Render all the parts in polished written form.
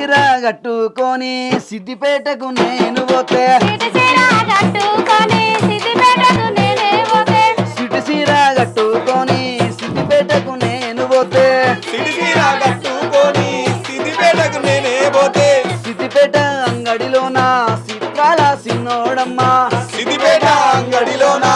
సీర కట్టుకొని సిద్దిపేటకు నేను పోతే సిటి సీర కట్టుకొని సిద్దిపేటకు నేనే పోతే సిటి సీర కట్టుకొని సిద్దిపేటకు నేను పోతే సిరిసిర కట్టుకొని సిద్దిపేటకు నేనే పోతే సిద్దిపేట అంగడిలోన చిత్రాల సిన్నోడమ్మా సిద్దిపేట అంగడిలోన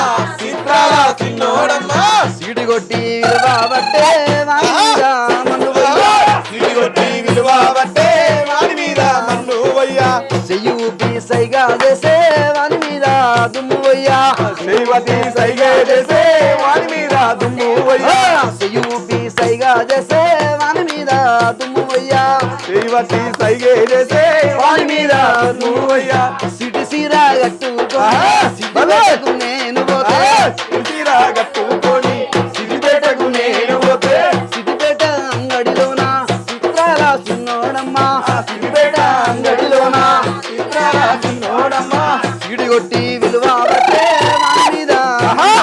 చిత్రాల చిన్నోడమ్మా సీటు కొట్టి విలువబట్టే వాని మీద మన్ను పోయ్యా. సిడి కొట్టి విలువ బట్టే వాడి మీద మన్ను వయ్యా చెయ్యి ఊపి సైగా చేసే వాని మీద దుమ్ము పోయ్యా. శ్రీవతి సైగే చేసే వాడి మీద దుమ్ము వయ్యా చెయ్యి ఊపి సైగా చేసే వాని మీద దుమ్ము పోయ్యా. శ్రీవతి సైగే చేసే వాడి మీద దుమ్ము వయ్యా సిటి సీర కట్టుకొని సిద్దిపేటకు నేను పోతే సిరిసిర కట్టుకొని సిద్దిపేటకు నేను పోతే సిద్దిపేట అంగడిలోన చిత్రాల చిన్నోడమ్మా సిద్దిపేట అంగడిలోన చిత్రాల చిన్నోడమ్మా సీడి కొట్టి విలువ పట్టే వాని మీద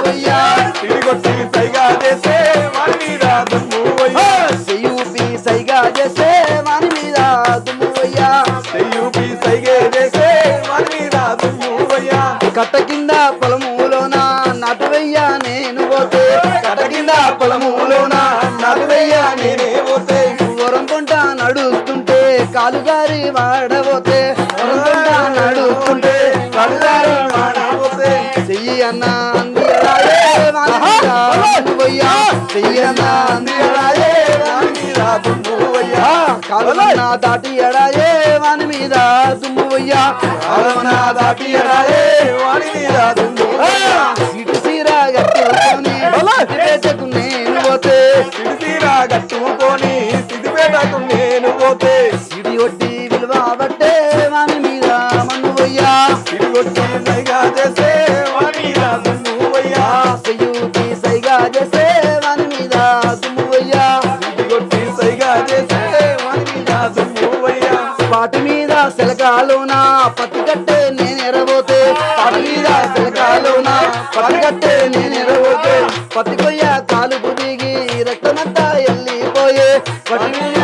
పోయ్యా. సిడి కొట్టి సైగా చేసే వాడి మీద దుమ్ము వయ్యా చెయ్యి ఊపి సైగా చేసే వాని మీద దుమ్ము పోయ్యా. చెయ్యూపి సైగే చేసే వాడి మీద దుమ్ము వయ్యా కట్ట కింద పొలములోన నాటు వెయ్యా నేను పోతే కట కింద పొలములోన నలువయ్యా నేనే పోతే వరం పొంట నడుస్తుంటే కాలు జారి వాడబోతే వరం పొంట నడుస్తుంటే కాలు జారి వాడబోతే చెయ్యి అన్న అందిరాయే వాని మీద దుమ్ము పోయ్యా. చెయ్యి అన్న అందిరాయే వాడి మీద దుమ్ము వయ్యా కాలువన దాటి ఎడాయే వాని మీద దుమ్ము పోయ్యా. కాలమన దాటి ఎడాయే వాడి మీద దుమ్ము వయ్యా సిటి సీర కట్టుకొని సిద్దిపేటకు నేను పోతే సిరిసిర కట్టుకొని సిద్దిపేటకు నేను పోతే సిడి కొట్టి విలువ పట్టే వాని మీద మన్ను పోయ్యా. సిడి కొట్టి సైగా చేసే వాడి మీద దుమ్ము వయ్యా చెయ్యూపి సైగా చేసే వాని మీద దుమ్ము పోయ్యా. సిడి కొట్టి సైగా చేసే వాడి మీద దుమ్ము వయ్యా పాటి మీద శిలకాలోన పత్తి కట్టే నేను ఎరబోతే పాటి మీద శిలకాలోన పత్తి కట్టే నేను ఎరబోతే పత్తి కొయ్య కాలుపు దిగి రక్తమంతా వెళ్ళిపోయే పత్తి మీద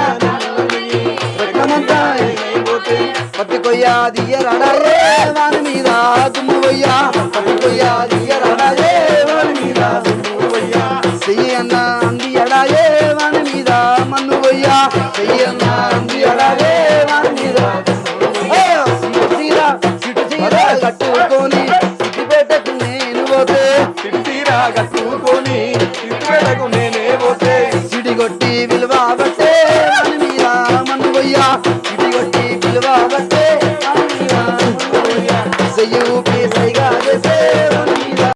రక్తమంతా వెళ్ళిపోతే పత్తి కొయ్య దియ్యరాడాయే వాని మీద దుమ్ము పోయ్యా. పత్తి కొయ్య దియ్యరాడాయే వాని మీద దుమ్ము పోయ్యా. చెయ్యి అన్న అంది ఎడాయే వాని మీద మన్ను పోయ్యా. చెయ్యి అన్న అంది ఎడాయే వాని మీద సిటి సీర కట్టుకొని సిద్దిపేటకు నేను పోతే సిరిసిర కట్టుకొని సిద్దిపేటకు నేనే పోతే సిడి కొట్టి విలువ పట్టే వాని మీద మన్ను పోయ్యా. సిడి కొట్టి విలువ పట్టే వాని మీద మన్ను పోయ్యా. చెయ్యి ఊపి సైగా చేసే